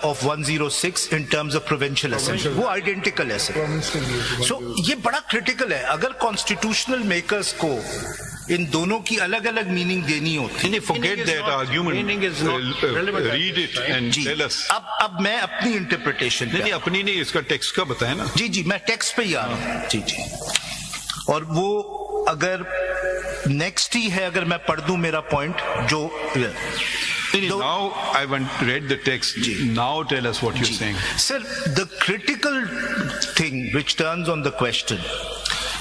of 106 in terms of provincial assembly, वो identical है sir. So ये बड़ा critical है. अगर constitutional makers को इन दोनों की अलग अलग मीनिंग देनी होती है. Forget that argument. Read it and tell us. अब मैं अपनी इंटरप्रिटेशन नहीं अपनी नहीं, इसका टेक्स्ट का बताए ना. जी मैं टेक्स्ट पे ही आ रहा हूँ. जी और वो अगर नेक्स्ट ही है, अगर मैं पढ़ दूं मेरा पॉइंट जो now I want read the text. Now tell us what you're saying. Sir, the critical thing which turns on the question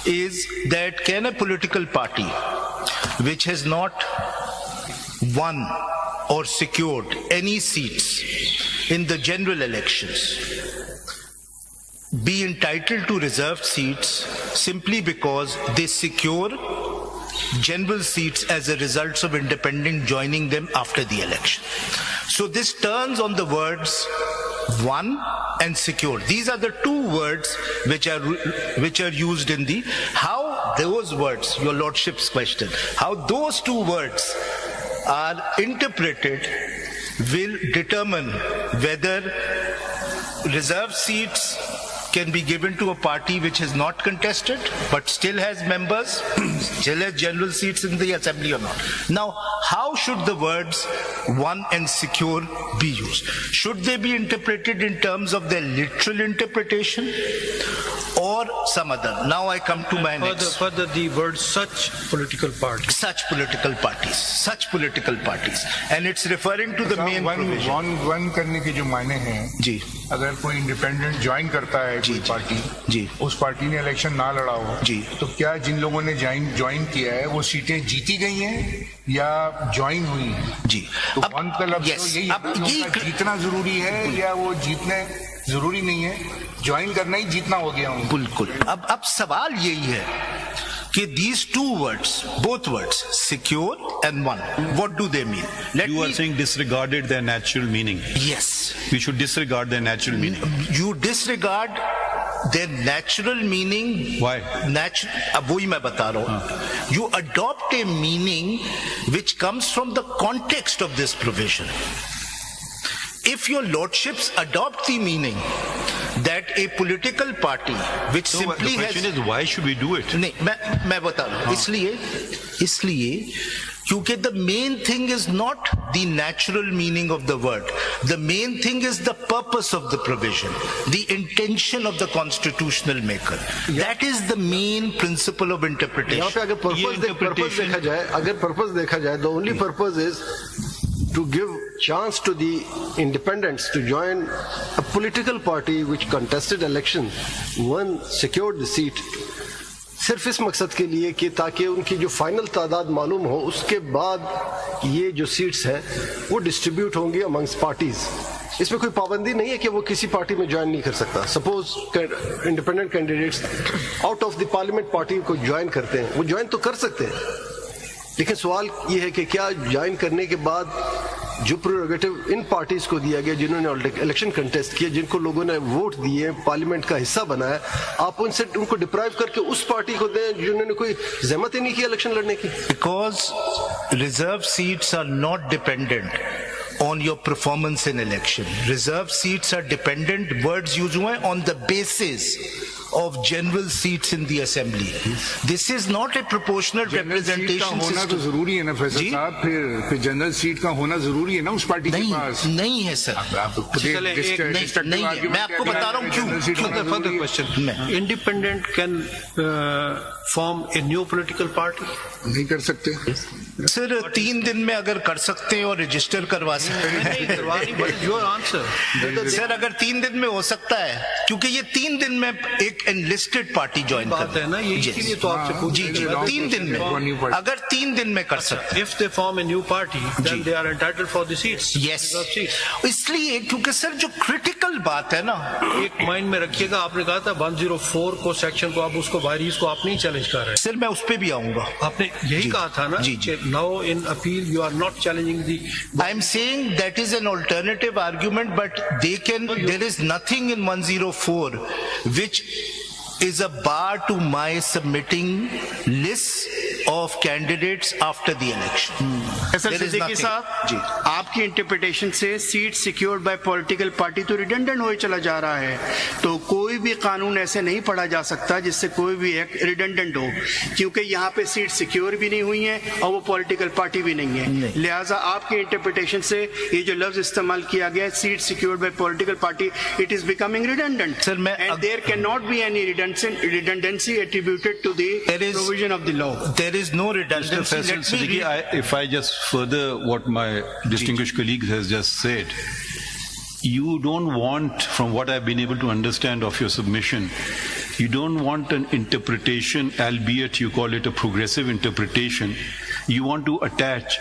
is that can a political party which has not won or secured any seats in the general elections be entitled to reserved seats simply because they secure general seats as a result of independent joining them after the election? So this turns on the words won and secured. These are the two words which are used in the, how those words, your lordship's question, how those two words are interpreted will determine whether reserved seats can be given to a party which has not contested but still has members, still has general seats in the assembly or not. Now, how should the words won and secure be used? Should they be interpreted in terms of their literal interpretation or some other? Now I come to my next. Further the word such political parties. Such political parties. And it's referring to the main provision. One करने के जो मायने हैं, जी, अगर कोई independent join करता है कोई पार्टी, जी, उस पार्टी ने इलेक्शन ना लड़ा हो, जी, तो क्या जिन लोगों ने ज्वाइन किया है वो सीटें जीती गई हैं या ज्वाइन हुई हैं? जी, तो वन का लफ्ज़ तो यही है, जीतना जरूरी है या वो जीतने जरूरी नहीं है, ज्वाइन करना ही जीतना हो गया हूँ. बिल्कुल. अब सवाल यही है कि these two words, both words, secure and won, what do they mean? You are saying disregarded their natural meaning. Yes. We should disregard their natural meaning. You disregard their natural meaning. Why? अब वही मैं बता रहा हूँ. You adopt a meaning which comes from the context of this provision. If your lordships adopt the meaning that a political party which simply the question is why should we do it? नहीं, मैं बता रहा हूँ. इसलिए क्योंकि the main thing is not the natural meaning of the word. The main thing is the purpose of the provision, the intention of the constitutional maker. That is the main principle of interpretation. यहाँ पे अगर purpose देखा जाए, the only purpose is to give chance to the independents to join a political party which contested election, won, secured the seat, सिर्फ इस मकसद के लिए कि ताकि उनकी जो फाइनल तादाद मालूम हो, उसके बाद ये जो सीट्स हैं वो डिस्ट्रीब्यूट होंगी अमंग्स पार्टीज. इसमें कोई पाबंदी नहीं है कि वो किसी पार्टी में ज्वाइन नहीं कर सकता. Suppose independent candidates out of the parliament party को ज्वाइन करते हैं, वो ज्वाइन तो कर सकते हैं, लेकिन सवाल ये है कि क्या ज्वाइन करने के बाद जो प्रेरोगेटिव इन पार्टीज को दिया गया जिन्होंने इलेक्शन कंटेस्ट किया, जिनको लोगों ने वोट दिए, पार्लियामेंट का हिस्सा बनाया, आप उनसे उनको डिप्राइव करके उस पार्टी को दें जिन्होंने कोई जहमत ही नहीं की इलेक्शन लड़ने की? Because reserve seats are not dependent on your performance in election. Reserve seats are dependent, words used हुए, on the basis of general seats in the assembly. This is not a proportional representation होना तो जरूरी है ना फैसल साहब, फिर general seat का होना जरूरी है ना उस पार्टी के पास. नहीं है सर. नहीं है. मैं आपको बता रहा हूँ क्यों. Further question. Independent can form a new political party? नहीं कर सकते सर. 3 दिन में अगर कर सकते हैं और रजिस्टर करवा सकते हैं. Your answer. सर अगर 3 दिन में हो सकता है, क्योंकि ये 3 दिन में एक एनलिस्टेड पार्टी ज्वाइन करते हैं ना, ये इसीलिए तो आपसे पूछ. जी 3 दिन में, अगर 3 दिन में कर सकते. If they form a new party, then they are entitled for the seats. Yes. इसलिए क्योंकि सर जो क्रिटिकल बात है ना, एक माइंड में रखिएगा, आपने कहा था 104 को सेक्शन को, आप उसको वायरीज को आप नहीं चैलेंज कर रहे हैं. सर मैं उस पे भी आऊंगा. आपने यही कहा था ना. जी. Now in appeal you are not challenging the. I am saying that is an alternative argument, but they can. There is nothing in 104 which is a bar to my submitting lists of candidates after the election. Sir There is Siddiqui nothing. साहब, जी. आपकी interpretation से seat secured by political party तो redundant हो चला जा रहा है, तो कोई भी कानून ऐसे नहीं पढ़ा जा सकता जिससे कोई भी एक्ट रिडंडेंट हो, क्योंकि यहाँ पे सीट सिक्योर भी नहीं हुई है और वो पॉलिटिकल पार्टी भी नहीं है। लिहाजा आपकी इंटरप्रिटेशन से ये जो लफ्ज इस्तेमाल किया गया है, seat secured by political party, it is becoming redundant Sir, and there can not be any redundancy attributed to the provision of the law. There is no Mr. redundancy. Faisal Let me Siddiqui, read. if I just further what my distinguished colleague has just said, you don't want, from what I've been able to understand of your submission, you don't want an interpretation, albeit you call it a progressive interpretation. You want to attach,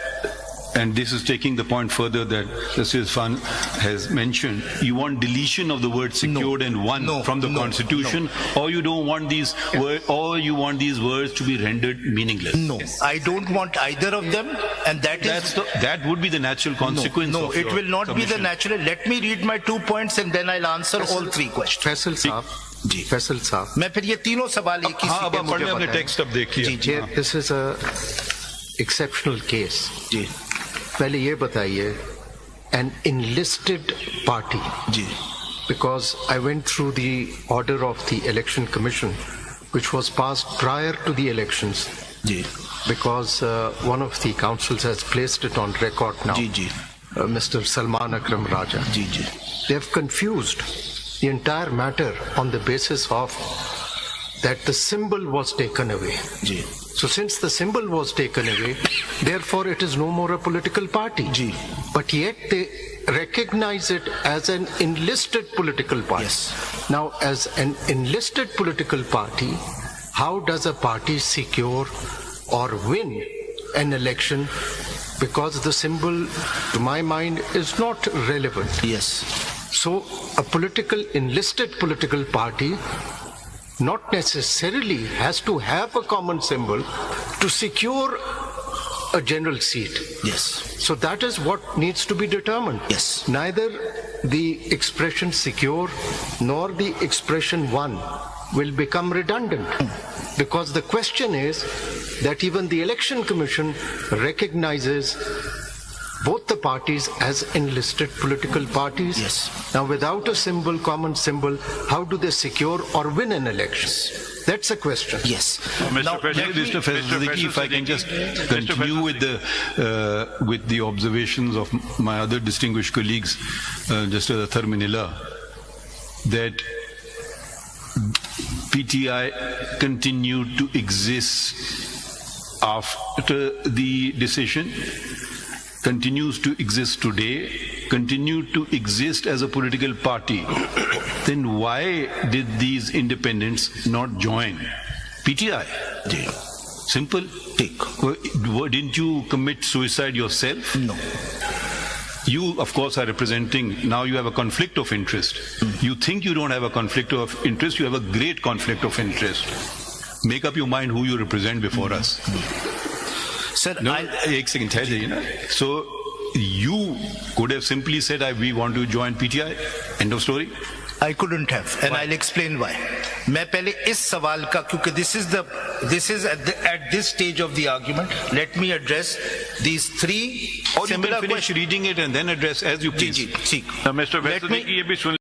and this is taking the point further that Justice Fan has mentioned, you want deletion of the word secured and won from the Constitution, or you don't want these or you want these words to be rendered meaningless. No, I don't want either of them, and that would be the natural consequence. No, of it your will not be the submission. natural. Let me read my 2 points and then I'll answer all 3 questions. Faisal साहब जी फैसल साहब मैं फिर ये तीनों सवाल एक ही हाँ, अब सीधे आप मुझे पढ़ने अपने बताएं। टेक्स्ट अब देखिए। जी जी this is a exceptional case जी पहले ये बताइए an enlisted party ji because I went through the order of the election commission which was passed prior to the elections ji because one of the councils has placed it on record now, ji ji Mr. Salman Akram Raja. Ji ji They have confused the entire matter on the basis of that the symbol was taken away. Ji So since the symbol was taken away, therefore it is no more a political party. Ji But yet they recognize it as an enlisted political party. Yes. Now, as an enlisted political party, how does a party secure or win an election? Because the symbol, to my mind, is not relevant. yes So a enlisted political party not necessarily has to have a common symbol to secure a general seat. yes So that is what needs to be determined. Yes. Neither the expression secure nor the expression won will become redundant. Because the question is that even the election commission recognizes both the parties as enlisted political parties. Yes. Now without a symbol, common symbol, how do they secure or win an election? That's a question. yes Mr. Now, President, let me- Mr. Siddiqui, if I can just continue with the observations of my other distinguished colleagues, just as a Therminilla, that PTI continued to exist after the decision, continues to exist today, continued to exist as a political party, then why did these independents not join PTI? Simple. Take. Didn't you commit suicide yourself? no You, of course, are representing, now you have a conflict of interest. You think you don't have a conflict of interest, you have a great conflict of interest. Make up your mind who you represent before us. sir No, I'll- एक second ठहर जाइए ना. So you could have simply said, we want to join PTI. End of story. I couldn't have, and I'll explain why. मैं पहले इस सवाल का, क्योंकि this is at this stage of the argument. Let me address these 3 Or you similar can finish questions. reading it and then address as you ji please. जी ठीक Mr. Let me- Vesuddin, ये भी सुन